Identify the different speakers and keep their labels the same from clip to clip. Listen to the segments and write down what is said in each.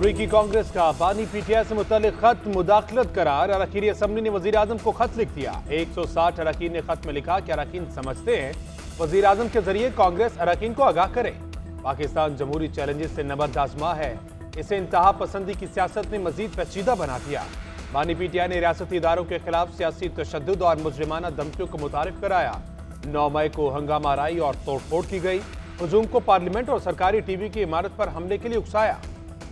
Speaker 1: अफ्रीकी कांग्रेस का बानी पीटीआई से मुतल्लिक खत मुदाखलत करार। अरकान असम्बली ने वजीर आजम को खत लिख दिया। 160 अरकान ने खत में लिखा कि अरकान समझते हैं वजीर आजम के जरिए कांग्रेस अरकान को आगाह करे। पाकिस्तान जमहूरी चैलेंजेस से नबर्द आजमा है, इसे इंतहा पसंदी की सियासत ने मजीद पेचीदा बना दिया। बानी पीटीआई ने रियासती इदारों के खिलाफ सियासी तशद्दुद और मुजरिमाना धमकियों को मुतारिफ कराया। 9 मई को हंगामा आराई और तोड़फोड़ की गई। हुजूम को पार्लियामेंट और सरकारी टीवी की इमारत पर हमले के लिए उकसाया।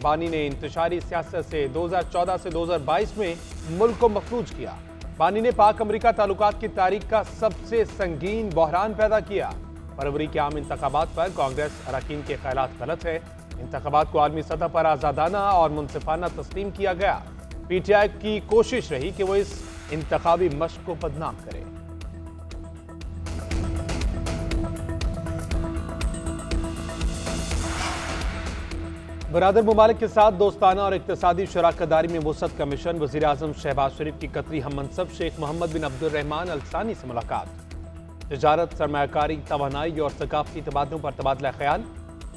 Speaker 1: बानी ने इंतशारी सियासत से 2014 से 2022 में मुल्क को मफलूज किया। बानी ने पाक अमरीका ताल्लुकात की तारीख का सबसे संगीन बहरान पैदा किया। फरवरी के आम इंतखाबात पर कांग्रेस अरकान के ख्यालात गलत है। इंतखाबात को आलमी सतह पर आजादाना और मुनसिफाना तस्लीम किया गया। पीटीआई की कोशिश रही कि वो इस इंतखाबी मश्क को बदनाम करे। बरादर ममालिक के साथ दोस्ताना और इक्तसादी शराकतदारी में वसअत का मिशन। वज़ीर आज़म शहबाज शरीफ की कतरी हम मनसब शेख मोहम्मद बिन अब्दुर्रहमान अल सानी से मुलाकात। तिजारत, सरमायाकारी, तवानाई और सकाफती तबादलों पर तबादला ख्याल।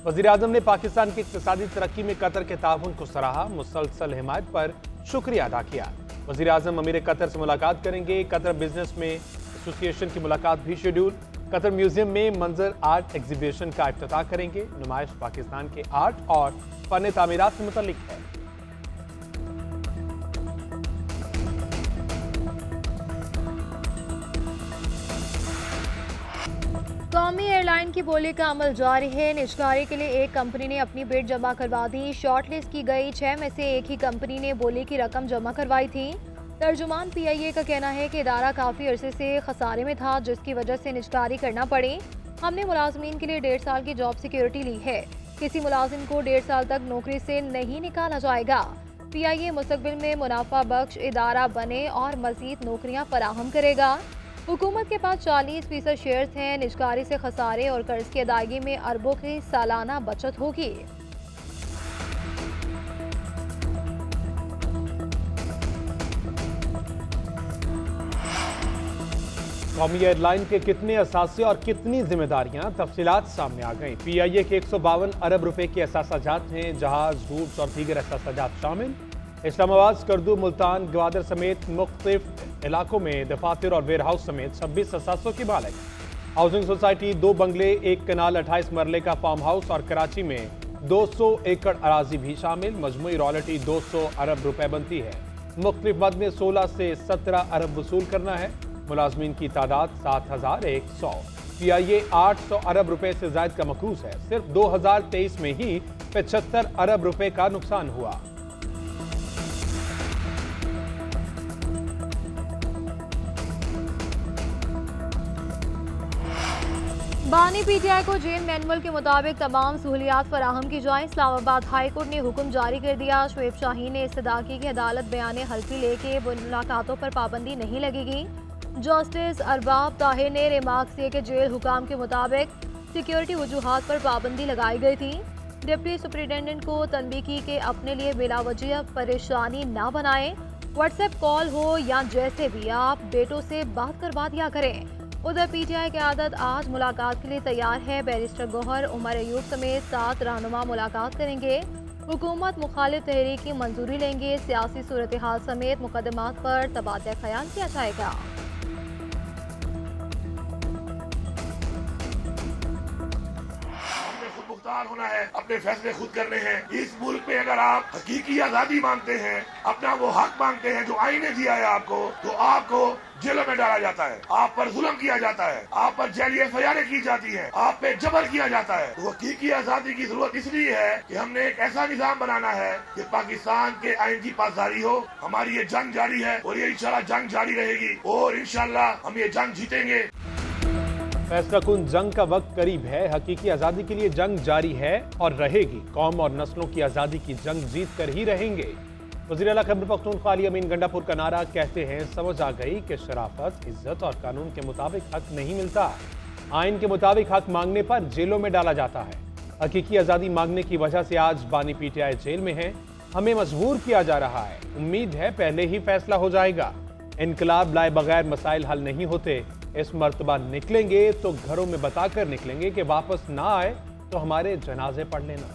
Speaker 1: वज़ीर आज़म ने पाकिस्तान की इक्तसादी तरक्की में कतर के ताउन को सराहा। मुसलसल हिमायत पर शुक्रिया अदा किया। वज़ीर आज़म अमीर कतर से मुलाकात करेंगे। कतर बिजनेस में एसोसिएशन की मुलाकात भी शेड्यूल। कतर म्यूजियम में मंजर आर्ट एग्जीबिशन का इफ्तिताह करेंगे। नुमाइश पाकिस्तान के आर्ट और फन तामीरात से मुतल्लिक है।
Speaker 2: कौमी एयरलाइन की बोली का अमल जारी है। निजकारी के लिए एक कंपनी ने अपनी बिड जमा करवा दी। शॉर्टलिस्ट की गई 6 में से एक ही कंपनी ने बोली की रकम जमा करवाई थी। तर्जुमान पीआईए का कहना है कि इदारा काफ़ी अरसे से खसारे में था, जिसकी वजह से निजकारी करना पड़ी। हमने मुलाजमीन के लिए 1.5 साल की जॉब सिक्योरिटी ली है। किसी मुलाजिम को 1.5 साल तक नौकरी से नहीं निकाला जाएगा। पीआईए मुस्तकबिल में मुनाफा बख्श इदारा बने और मजीद नौकरियां फराहम करेगा। हुकूमत के पास 40% शेयर्स हैं। निजकारी से खसारे और कर्ज की अदायगी में अरबों की सालाना बचत होगी।
Speaker 1: कौमी एयरलाइन के कितने असासे और कितनी जिम्मेदारियां, तफसीलात सामने आ गई। पीआईए के 152 अरब रुपए के असासाजात हैं। जहाज, रूट्स और दीगर असासाजात शामिल। इस्लामाबाद, स्कर्दू, मुल्तान, ग्वादर समेत मुख्तलिफ इलाकों में दफातर और वेयर हाउस समेत 26 असासों की मालिक। हाउसिंग सोसाइटी, 2 बंगले, 1 कनाल, 28 मरले का फार्म हाउस और कराची में 200 एकड़ अराजी भी शामिल। मजमूई रॉयल्टी 200 अरब रुपए बनती है। मुख्तलिफ मद में 16 से 17 अरब वसूल करना है। मुलाजमीन की तादाद 7100। पीआईए 800 अरब रुपए से जायद का मकरूज है। सिर्फ 2023 में ही 75 अरब रुपए का नुकसान हुआ।
Speaker 2: बानी पीटीआई को जेल मैनुअल के मुताबिक तमाम सहूलियात फराहम की जाएं। इस्लामाबाद हाई कोर्ट ने हुक्म जारी कर दिया। शुएब शाहीन ने इस्तदा की कि अदालत बयान हल्फी लेके मुलाकातों पर पाबंदी नहीं लगेगी। जस्टिस अरबाब ताहिर ने रिमार्क्स दिए कि जेल हुकाम के मुताबिक सिक्योरिटी वजूहात पर पाबंदी लगाई गई थी। डिप्टी सुपरिटेंडेंट को तनबीह की कि अपने लिए बिलावजह परेशानी ना बनाएं। व्हाट्सएप कॉल हो या जैसे भी आप बेटों से बात करवा दिया करें। उधर पीटीआई क़यादत आज मुलाकात के लिए तैयार है। बैरिस्टर गौहर, उमर अयूब समेत 7 रहनुमा मुलाकात करेंगे। हुकूमत मुखालिफ तहरीक की मंजूरी लेंगे। सियासी सूरत हाल समेत मुकदमात पर तबादला ख्याल किया जाएगा।
Speaker 3: होना है, अपने फैसले खुद करने हैं। इस मुल्क में अगर आप हकीकी आजादी मांगते हैं, अपना वो हक मांगते हैं जो आईने दिया है आपको, तो आपको जेलों में डाला जाता है, आप पर जुल्म किया जाता है, आप पर जेल एफआईआर की जाती है, आप पे जबर किया जाता है। तो हकीकी आजादी की जरूरत इसलिए है कि हमने एक ऐसा निजाम बनाना है कि पाकिस्तान के आईन की पासदारी हो। हमारी ये जंग जारी है और ये इंशाल्लाह जंग जारी रहेगी और इंशाल्लाह हम ये जंग जीतेंगे।
Speaker 1: फैसला कुन जंग का वक्त करीब है। हकीकी आज़ादी के लिए जंग जारी है और रहेगी। कौम और नस्लों की आज़ादी की जंग जीत कर ही रहेंगे। वज़ीर आला खैबर पख्तूनख्वा अली अमीन गंडापुर का नारा कहते हैं, समझ आ गई कि शराफत, इज्जत और कानून के मुताबिक हक नहीं मिलता। आइन के मुताबिक हक मांगने पर जेलों में डाला जाता है। हकीकी आज़ादी मांगने की वजह से आज बानी पीटीआई जेल में है। हमें मजबूर किया जा रहा है। उम्मीद है पहले ही फैसला हो जाएगा। इनकलाब लाए बगैर मसाइल हल नहीं होते। इस मर्तबा निकलेंगे तो घरों में बताकर निकलेंगे कि वापस ना आए तो हमारे जनाजे पढ़ लेना।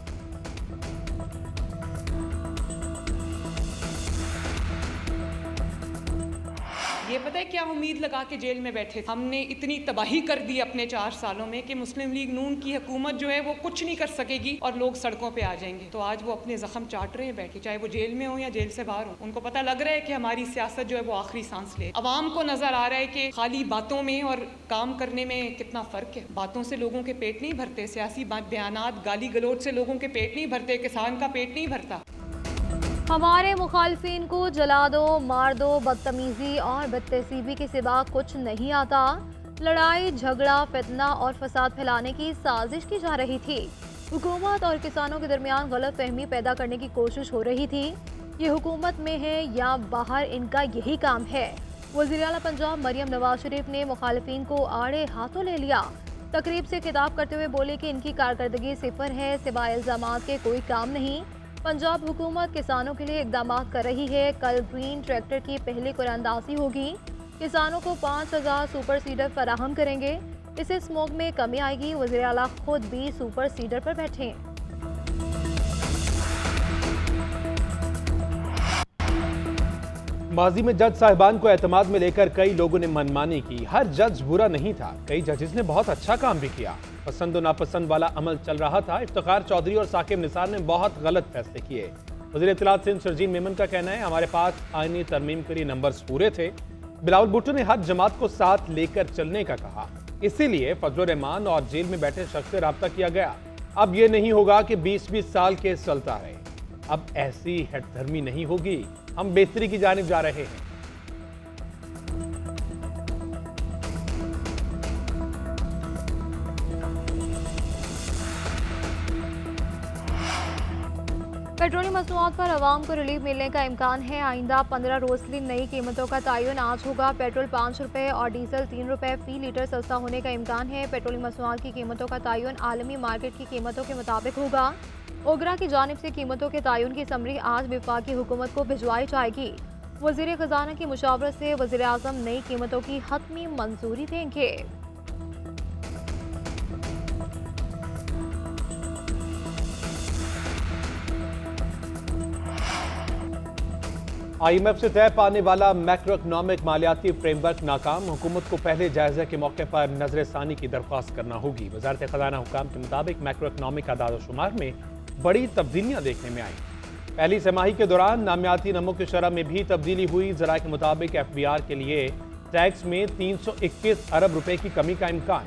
Speaker 4: ये पता है क्या उम्मीद लगा के जेल में बैठे? हमने इतनी तबाही कर दी अपने 4 सालों में कि मुस्लिम लीग नून की हुकूमत जो है वो कुछ नहीं कर सकेगी और लोग सड़कों पे आ जाएंगे। तो आज वो अपने जख्म चाट रहे हैं बैठे, चाहे वो जेल में हो या जेल से बाहर हो। उनको पता लग रहा है कि हमारी सियासत जो है वो आखिरी सांस ले। अवाम को नजर आ रहा है कि खाली बातों में और काम करने में कितना फर्क है। बातों से लोगों के पेट नहीं भरते, सियासी बयानात गाली गलौज से लोगों के पेट नहीं भरते, किसान का पेट नहीं भरता।
Speaker 2: हमारे मुखालफिन को जला दो, मार दो, बदतमीजी और बदतहसीबी के सिवा कुछ नहीं आता। लड़ाई झगड़ा, फितना और फसाद फैलाने की साजिश की जा रही थी। हुकूमत और किसानों के दरमियान गलत फहमी पैदा करने की कोशिश हो रही थी। ये हुकूमत में है या बाहर, इनका यही काम है। वज़ीर आला पंजाब मरियम नवाज शरीफ ने मुखालफिन को आड़े हाथों ले लिया। तकरीब से खिताब करते हुए बोले कि इनकी कारकर्दगी सिफर है, सिवाय इल्जामात के कोई काम नहीं। पंजाब हुकूमत किसानों के लिए इक़दाम कर रही है। कल ग्रीन ट्रैक्टर की पहली कुरानंदाज़ी होगी। किसानों को 5000 सुपर सीडर फराहम करेंगे। इससे स्मोक में कमी आएगी। वज़ीर आला खुद भी सुपर सीडर पर बैठे।
Speaker 1: माजी में जज साहिबान को एतमाद में लेकर कई लोगों ने मनमानी की। हर जज बुरा नहीं था, कई जजेस ने बहुत अच्छा काम भी किया। पसंद और नापसंद वाला अमल चल रहा था। इफ्तिखार चौधरी और साकिब निसार ने बहुत गलत फैसले किए। वज़ीर इत्तलात सिंध शर्जील मेमन का कहना है, हमारे पास आईनी तरमीम के लिए नंबर्स पूरे थे। बिलावल भुट्टो ने हर जमात को साथ लेकर चलने का कहा, इसीलिए फजलुर रहमान और जेल में बैठे शख्स से रब्ता किया गया। अब ये नहीं होगा कि 20-20 साल केस चलता रहे। अब ऐसी हठधर्मी नहीं होगी। हम बेहतरी की जानिब जा रहे हैं।
Speaker 2: पेट्रोलियम मसनूआत पर आवाम को रिलीफ मिलने का इम्कान है। आइंदा 15 रोज की नई कीमतों का तयन आज होगा। पेट्रोल 5 रुपये और डीजल 3 रुपये फी लीटर सस्ता होने का इम्कान है। पेट्रोलियम मसनूआत की कीमतों का तयन आलमी मार्केट की कीमतों के मुताबिक होगा। ओगरा की जानिब से कीमतों के तयन की समरी आज वफाकी हुकूमत को भिजवाई जाएगी। वज़ीर ख़जाना की मुशावरत से वज़ीर आज़म नई कीमतों की हतमी मंजूरी देंगे।
Speaker 1: IMF से तय पाने वाला मैक्रो इकनॉमिक मालियाती फ्रेमवर्क नाकाम। हुकूमत को पहले जायजे के मौके पर नजरसानी की दरख्वास्त करना होगी। वजारत खजाना हुकाम के मुताबिक मैक्रो इकनॉमिक आदाद शुमार में बड़ी तब्दीलियां देखने में आई। पहली तिमाही के दौरान नामियाती नमो की शरह में भी तब्दीली हुई। ज़राए के मुताबिक FBR के लिए टैक्स में 321 अरब रुपए की कमी का इम्कान।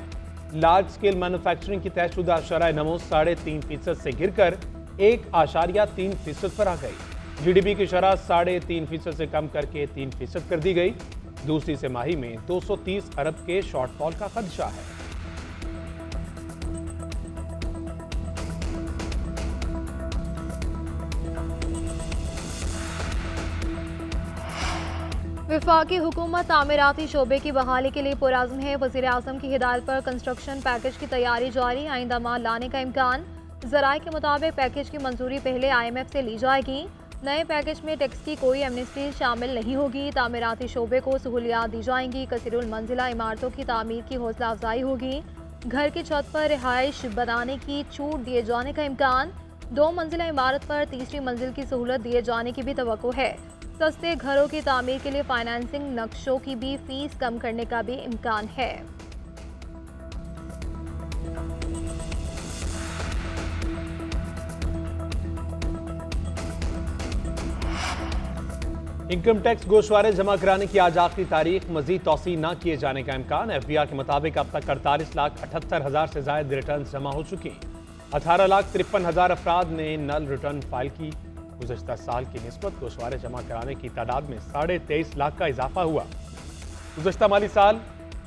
Speaker 1: लार्ज स्केल मैन्युफैक्चरिंग की तयशुदा शरह नमो 3.5% से गिरकर 1.3% पर आ गई। GDP की शरह 3.5% से कम करके 3% कर दी गई। दूसरी तिमाही में 230 अरब के शॉर्टफॉल का खदशा है।
Speaker 2: वफाकी हुकूमत तामीराती शोबे की बहाली के लिए पुरअज़्म है। वज़ीर आज़म की हिदायत पर कंस्ट्रक्शन पैकेज की तैयारी जारी। आइंदा माल लाने का इम्कान। ज़राए के मुताबिक पैकेज की मंजूरी पहले IMF से ली जाएगी। नए पैकेज में टैक्स की कोई एमनेस्टी शामिल नहीं होगी। तामीराती शोबे को सहूलियात दी जाएंगी। कसीरुल मंजिला इमारतों की तामीर की हौसला अफजाई होगी। घर की छत पर रिहाइश बनाने की छूट दिए जाने का इम्कान। 2 मंजिला इमारत पर तीसरी मंजिल की सहूलत दिए जाने की भी तवक्को है। सस्ते घरों की तामीर के लिए फाइनेंसिंग नक्शों की भी फीस कम करने का भी इम्कान है।
Speaker 1: इनकम टैक्स गोशवारे जमा कराने की आज आखिरी तारीख। मजीद तौसी न किए जाने का इम्कान। FBR के मुताबिक अब तक 48,78,000 से ज्यादा रिटर्न जमा हो चुकी। 18,53,000 अफराद ने नल रिटर्न फाइल की। गुज़श्ता साल की निस्बत गोशवारे जमा कराने की तादाद में 23.5 लाख का इजाफा हुआ। गुज़श्ता माली साल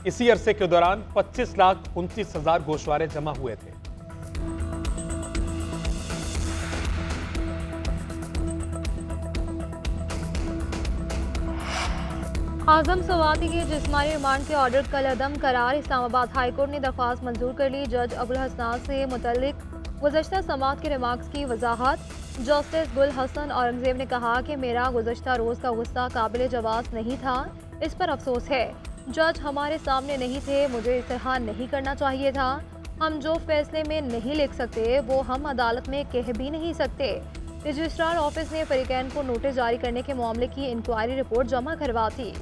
Speaker 1: इसी अरसे के दौरान 25,29,000 गोशवारे जमा हुए थे।
Speaker 2: आजम सवाती के जिस्मानी रिमांड के ऑर्डर कल अदम करार। इस्लामाबाद हाईकोर्ट ने दरख्वास्त मंजूर कर ली। जज अबुल हसनान से मुतल्लिक गुज़श्ता समाअत के रिमार्क्स की वजाहत। जस्टिस गुल हसन औरंगजेब ने कहा कि मेरा गुज़श्ता रोज़ का गुस्सा काबिल जवाज़ नहीं था, इस पर अफसोस है। जज हमारे सामने नहीं थे, मुझे इस तरह नहीं करना चाहिए था। हम जो फैसले में नहीं लिख सकते वो हम अदालत में कह भी नहीं सकते। रजिस्ट्रार ऑफिस ने फरीकैन को नोटिस जारी करने के मामले की इंक्वायरी रिपोर्ट जमा करवा दी।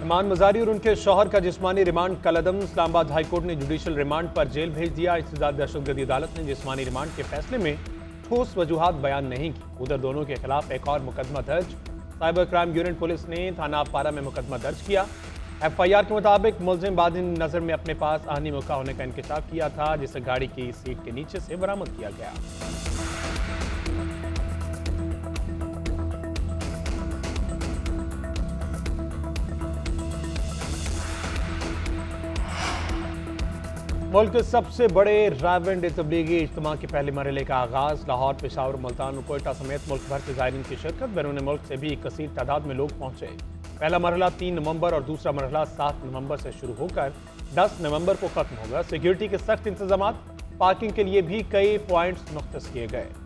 Speaker 1: इमान मजारी और उनके शौहर का जिस्मानी रिमांड कलअदम। इस्लामाबाद हाईकोर्ट ने जुडिशल रिमांड पर जेल भेज दिया। इस्तेदाद दहशतगर्दी अदालत ने जिस्मानी रिमांड के फैसले में ठोस वजूहात बयान नहीं की। उधर दोनों के खिलाफ एक और मुकदमा दर्ज। साइबर क्राइम यूनिट पुलिस ने थाना पारा में मुकदमा दर्ज किया। एफआईआर के मुताबिक मुलजिम बादिन नजर में अपने पास आहनी मौका होने का इंकशाफ किया था, जिसे गाड़ी की सीट के नीचे से बरामद किया गया। मुल्क के सबसे बड़े रावंड तबलीगी इज्तिमा के पहले मरहले का आगाज। लाहौर, पेशावर, मुल्तान और कोयटा समेत मुल्क भर से ज़ायरीन की शिरकत। बैरून मुल्क से भी कसीर तादाद में लोग पहुंचे। पहला मरहला 3 नवंबर और दूसरा मरहला 7 नवंबर से शुरू होकर 10 नवंबर को खत्म होगा। सिक्योरिटी के सख्त इंतजाम, पार्किंग के लिए भी कई पॉइंट्स मुख्तस किए गए।